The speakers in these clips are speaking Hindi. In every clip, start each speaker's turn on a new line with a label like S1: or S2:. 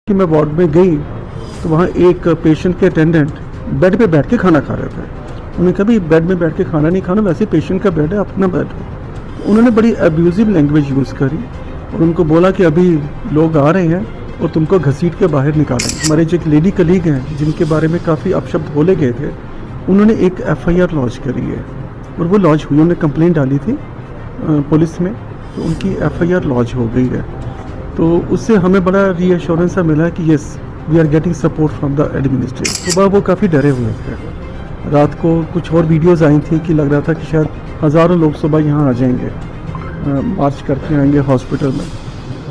S1: कि मैं वार्ड में गई तो वहाँ एक पेशेंट के अटेंडेंट बेड पे बैठ के खाना खा रहे थे। उन्होंने कहा भी बेड में बैठ के खाना नहीं खाना, वैसे पेशेंट का बेड है, अपना बेड है। उन्होंने बड़ी अब्यूजिव लैंग्वेज यूज़ करी और उनको बोला कि अभी लोग आ रहे हैं और तुमको घसीट के बाहर निकालेंगे। हमारे जो एक लेडी कलीग हैं जिनके बारे में काफ़ी अपशब्द बोले गए थे, उन्होंने एक FIR लॉन्च करी है और वो लॉन्च हुई, उन्होंने कंप्लेंट डाली थी पुलिस में, तो उनकी FIR लॉन्च हो गई है। तो उससे हमें बड़ा रीअश्योरेंस मिला कि yes we are getting support from the administration. सुबह वो काफ़ी डरे हुए थे। रात को कुछ और वीडियोस आई थी कि लग रहा था कि शायद हज़ारों लोग सुबह यहाँ आ जाएंगे, मार्च करके आएंगे हॉस्पिटल में।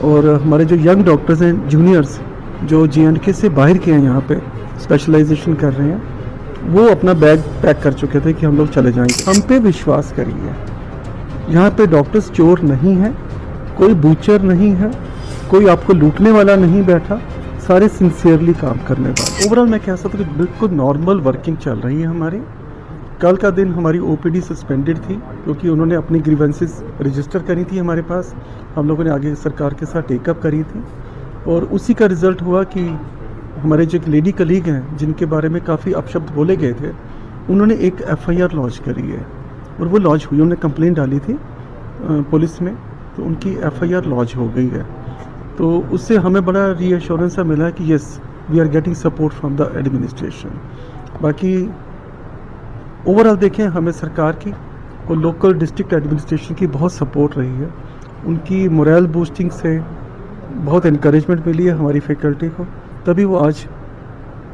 S1: और हमारे जो यंग डॉक्टर्स हैं, जूनियर्स जो J&K से बाहर के हैं, यहाँ पे स्पेशलाइजेशन कर रहे हैं, वो अपना बैग पैक कर चुके थे कि हम लोग चले जाएंगे। हम पे विश्वास करिए, यहाँ पे डॉक्टर्स चोर नहीं है, कोई बूचर नहीं है, कोई आपको लूटने वाला नहीं बैठा, सारे सिंसियरली काम करने वाले। ओवरऑल मैं कह सकता हूँ कि बिल्कुल नॉर्मल वर्किंग चल रही है हमारी। कल का दिन हमारी OPD सस्पेंडेड थी क्योंकि उन्होंने अपनी ग्रीवेंसेस रजिस्टर करी थी हमारे पास, हम लोगों ने आगे सरकार के साथ टेकअप करी थी और उसी का रिज़ल्ट हुआ कि हमारे जो एक लेडी कलीग हैं जिनके बारे में काफ़ी अपशब्द बोले गए थे, उन्होंने एक FIR लॉन्च करी है और वो लॉन्च हुई, उन्होंने कंप्लेंट डाली थी पुलिस में, तो उनकी FIR लॉन्च हो गई है। तो उससे हमें बड़ा रीअश्योरेंस मिला कि yes we are getting support from the administration. बाकी ओवरऑल देखें, हमें सरकार की और लोकल डिस्ट्रिक्ट एडमिनिस्ट्रेशन की बहुत सपोर्ट रही है। उनकी मोरल बूस्टिंग से बहुत इनकरेजमेंट मिली है हमारी फैकल्टी को, तभी वो आज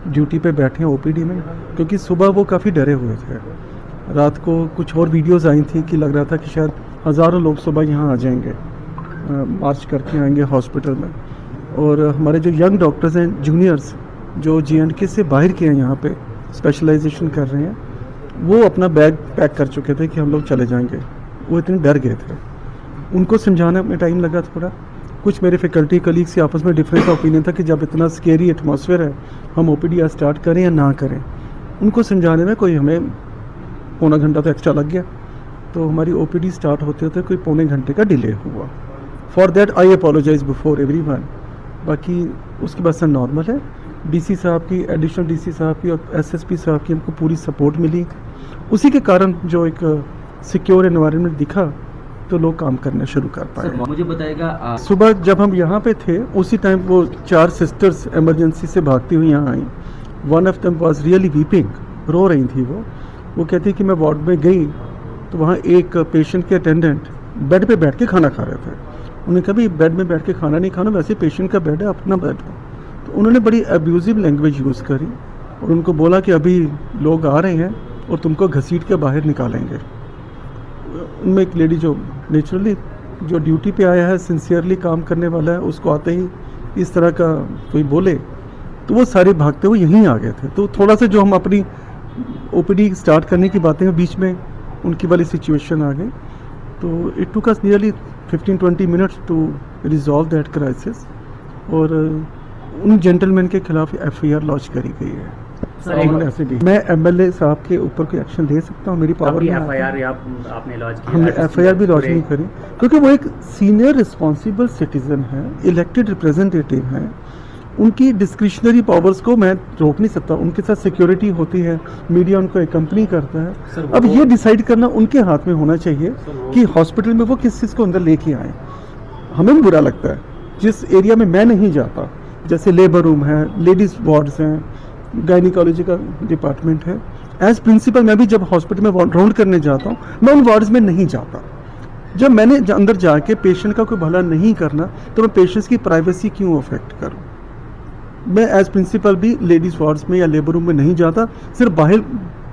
S1: ड्यूटी पे बैठे हैं OPD में, क्योंकि सुबह वो काफ़ी डरे हुए थे। रात को कुछ और वीडियोज़ आई थी कि लग रहा था कि शायद हज़ारों लोग सुबह यहाँ आ जाएंगे, मार्च करके आएंगे हॉस्पिटल में। और हमारे जो यंग डॉक्टर्स हैं, जूनियर्स जो J&K से बाहर के हैं, यहाँ पे स्पेशलाइजेशन कर रहे हैं, वो अपना बैग पैक कर चुके थे कि हम लोग चले जाएंगे। वो इतने डर गए थे, उनको समझाने में टाइम लगा थोड़ा। कुछ मेरे फैकल्टी कलीग से आपस में डिफरेंस ओपिनियन था कि जब इतना स्केरी एटमॉस्फेयर है, हम OPD आज स्टार्ट करें या ना करें। उनको समझाने में कोई हमें पौना घंटा तो एक्स्ट्रा लग गया, तो हमारी OPD स्टार्ट होते होते कोई पौने घंटे का डिले हुआ। For that I apologise before everyone. बाकी उसके बाद से नॉर्मल है। DC साहब की, एडिशनल DC साहब की और SSP साहब की हमको पूरी सपोर्ट मिली। उसी के कारण जो एक सिक्योर एनवायरनमेंट दिखा तो लोग काम करना शुरू कर पाए।
S2: मुझे बताएगा,
S1: सुबह जब हम यहाँ पे थे उसी टाइम वो 4 सिस्टर्स इमरजेंसी से भागती हुई यहाँ आई। One of them was really weeping, रो रही थी वो कहती कि मैं वार्ड में गई तो वहाँ एक पेशेंट के अटेंडेंट बेड पे बैठ के खाना खा रहे थे। उन्होंने कहा भी बेड में बैठ के खाना नहीं खाना, वैसे पेशेंट का बेड है, अपना बेड है। तो उन्होंने बड़ी अब्यूजिव लैंग्वेज यूज़ करी और उनको बोला कि अभी लोग आ रहे हैं और तुमको घसीट के बाहर निकालेंगे। उनमें एक लेडी जो नेचुरली जो ड्यूटी पे आया है, सिंसियरली काम करने वाला है, उसको आते ही इस तरह का कोई बोले तो वो सारे भागते हुए यहीं आ गए थे। तो थोड़ा सा जो हम अपनी OPD स्टार्ट करने की बातें बीच में उनकी वाली सिचुएशन आ गई, तो it took us nearly 15-20 minutes to resolve that crisis और उन जेंटलमैन के खिलाफ FIR लॉन्च करी गई है। ऐसे भी मैं MLA साहब के ऊपर कोई एक्शन ले सकता हूँ, मेरी पावर में
S2: FIR आपने लॉन्च किया?
S1: हमने FIR भी लॉन्च नहीं करी क्योंकि वो एक सीनियर रिस्पॉन्सिबल सिटीजन है, इलेक्टेड रिप्रेजेंटेटिव हैं। उनकी डिस्क्रिशनरी पावर्स को मैं रोक नहीं सकता। उनके साथ सिक्योरिटी होती है, मीडिया उनको एकम्पनी करता है। अब ये डिसाइड करना उनके हाथ में होना चाहिए कि हॉस्पिटल में वो किस चीज़ को अंदर लेके आए। हमें भी बुरा लगता है जिस एरिया में मैं नहीं जाता, जैसे लेबर रूम है, लेडीज़ वार्ड्स हैं, गायनिकोलॉजी का डिपार्टमेंट है। एज प्रिंसिपल मैं भी जब हॉस्पिटल में राउंड करने जाता हूँ, मैं उन वार्ड्स में नहीं जाता। जब मैंने अंदर जाके पेशेंट का कोई भला नहीं करना तो मैं पेशेंट्स की प्राइवेसी क्यों अफेक्ट करूँ। मैं एज प्रिंसिपल भी लेडीज़ वार्ड्स में या लेबर रूम में नहीं जाता, सिर्फ बाहर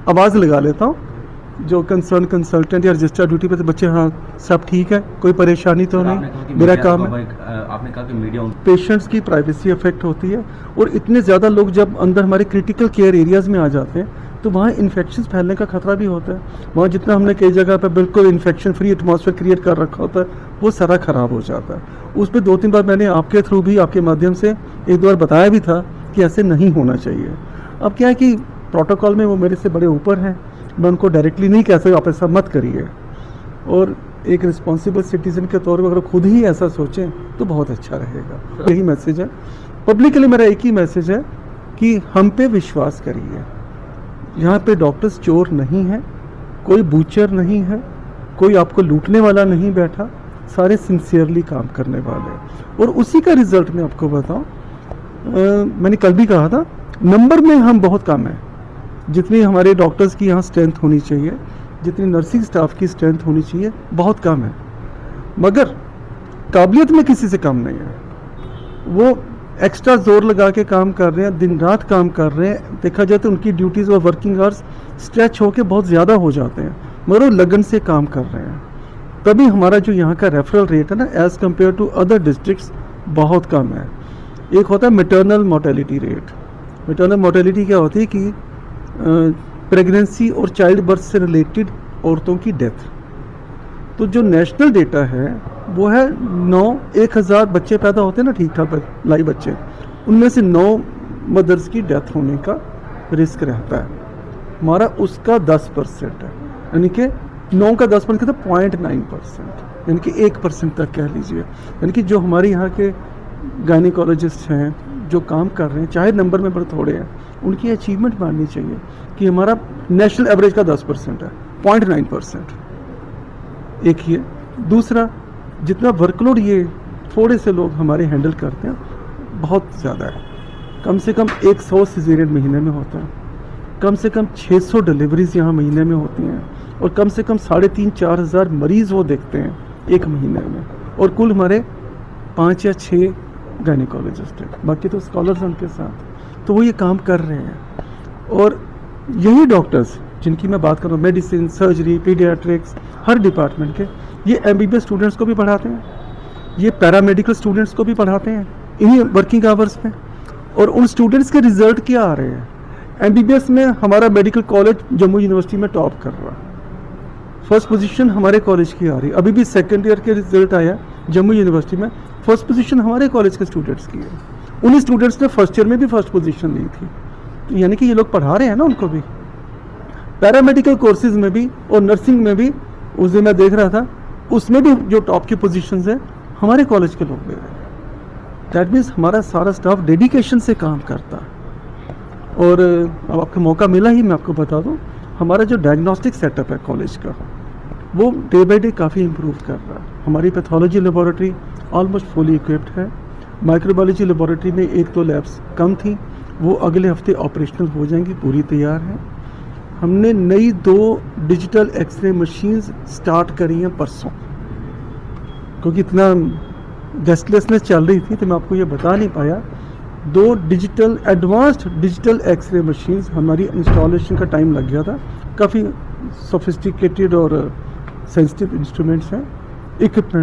S1: आवाज़ लगा लेता हूँ। जो कंसर्न कंसल्टेंट या रजिस्टर ड्यूटी पे, तो बच्चे हाँ सब ठीक है, कोई परेशानी तो नहीं, मेरा काम है।
S2: आपने कहा कि मीडिया
S1: पेशेंट्स की प्राइवेसी अफेक्ट होती है और इतने ज़्यादा लोग जब अंदर हमारे क्रिटिकल केयर एरियाज़ में आ जाते हैं तो वहाँ इन्फेक्शन फैलने का खतरा भी होता है। वहाँ जितना हमने कई जगह पर बिल्कुल इन्फेक्शन फ्री एटमॉस्फेयर क्रिएट कर रखा होता है, वो सारा ख़राब हो जाता है। उस पर 2-3 बार मैंने आपके थ्रू भी, आपके माध्यम से 1-2 बार बताया भी था कि ऐसे नहीं होना चाहिए। अब क्या है कि प्रोटोकॉल में वो मेरे से बड़े ऊपर हैं, मैं उनको डायरेक्टली नहीं कह सकता आप ऐसा मत करिए। और एक रिस्पॉन्सिबल सिटीज़न के तौर पर अगर खुद ही ऐसा सोचें तो बहुत अच्छा रहेगा। यही मैसेज है पब्लिकली मेरा एक ही मैसेज है कि हम पे विश्वास करिए। यहाँ पे डॉक्टर्स चोर नहीं है, कोई बूचर नहीं है, कोई आपको लूटने वाला नहीं बैठा, सारे सिंसियरली काम करने वाले हैं। और उसी का रिजल्ट मैं आपको बताऊं, मैंने कल भी कहा था, नंबर में हम बहुत कम है। जितनी हमारे डॉक्टर्स की यहाँ स्ट्रेंथ होनी चाहिए, जितनी नर्सिंग स्टाफ की स्ट्रेंथ होनी चाहिए, बहुत कम है। मगर काबिलियत में किसी से कम नहीं है। वो एक्स्ट्रा जोर लगा के काम कर रहे हैं, दिन रात काम कर रहे हैं। देखा जाए तो उनकी ड्यूटीज़ और वर्किंग आवर्स स्ट्रेच होके बहुत ज़्यादा हो जाते हैं, मगर वो लगन से काम कर रहे हैं। तभी हमारा जो यहाँ का रेफरल रेट है ना, as compare to other districts बहुत कम है। एक होता है maternal mortality rate. Maternal mortality क्या होती है कि प्रेगनेंसी और चाइल्ड बर्थ से रिलेटेड औरतों की डेथ। तो जो नेशनल डेटा है वो है 1000 बच्चे पैदा होते हैं ना, ठीक ठाक लाइव बच्चे, उनमें से 9 मदर्स की डेथ होने का रिस्क रहता है। हमारा उसका 10% है, यानी कि 9 का 10% तो 0.9%, यानी कि 1% तक कह लीजिए। यानी कि जो हमारे यहाँ के गायनिकोलॉजिस्ट हैं जो काम कर रहे हैं, चाहे नंबर में बड़े थोड़े हैं, उनकी अचीवमेंट माननी चाहिए कि हमारा नेशनल एवरेज का 10% है, 0.9%। एक ही है। दूसरा, जितना वर्कलोड ये थोड़े से लोग हमारे हैंडल करते हैं, बहुत ज़्यादा है। कम से कम 100 सिजेरियन महीने में होता है, कम से कम 600 डिलीवरीज यहाँ महीने में होती हैं, और कम से कम 3,500-4 हज़ार मरीज़ वो देखते हैं एक महीने में। और कुल हमारे 5 या 6 गायनिकोलॉजिस्ट हैं, बाकी तो स्कॉलर्स हैं उनके साथ। तो वो ये काम कर रहे हैं। और यही डॉक्टर्स जिनकी मैं बात कर रहा हूँ, मेडिसिन, सर्जरी, पीडियाट्रिक्स, हर डिपार्टमेंट के, ये MBBS स्टूडेंट्स को भी पढ़ाते हैं, ये पैरामेडिकल स्टूडेंट्स को भी पढ़ाते हैं इन्हीं वर्किंग आवर्स में। और उन स्टूडेंट्स के रिजल्ट क्या आ रहे हैं? MBBS में हमारा मेडिकल कॉलेज जम्मू यूनिवर्सिटी में टॉप कर रहा है, फर्स्ट पोजीशन हमारे कॉलेज की आ रही है। अभी भी सेकेंड ईयर के रिजल्ट आया जम्मू यूनिवर्सिटी में, फर्स्ट पोजीशन हमारे कॉलेज के स्टूडेंट्स की है। उन्हीं स्टूडेंट्स ने फर्स्ट ईयर में भी फर्स्ट पोजीशन ली थी। तो यानी कि ये लोग पढ़ा रहे हैं ना उनको भी। पैरामेडिकल कोर्सेज में भी और नर्सिंग में भी उस दिन मैं देख रहा था, उसमें भी जो टॉप की पोजीशंस हैं हमारे कॉलेज के लोग ले रहे हैं। दैट मीन्स हमारा सारा स्टाफ डेडिकेशन से काम करता है। और अब आपको मौका मिला ही मैं आपको बता दूं, हमारा जो डायग्नोस्टिक सेटअप है कॉलेज का, वो डे बाई डे काफ़ी इम्प्रूव कर रहा है। हमारी pathology laboratory almost fully equipped है। माइक्रोबायोलॉजी लेबॉरेटरी में 1-2 लैब्स कम थी, वो अगले हफ्ते ऑपरेशनल हो जाएंगी, पूरी तैयार है। हमने नई 2 डिजिटल एक्सरे मशीन्स स्टार्ट करी हैं परसों, क्योंकि इतना रेस्टलेसनेस चल रही थी तो मैं आपको ये बता नहीं पाया। 2 digital advanced digital x ray machines, हमारी इंस्टॉलेशन का टाइम लग गया था। काफ़ी सोफिस्टिकेटेड और सेंसिटिव इंस्ट्रूमेंट्स हैं, इक्विपमेंट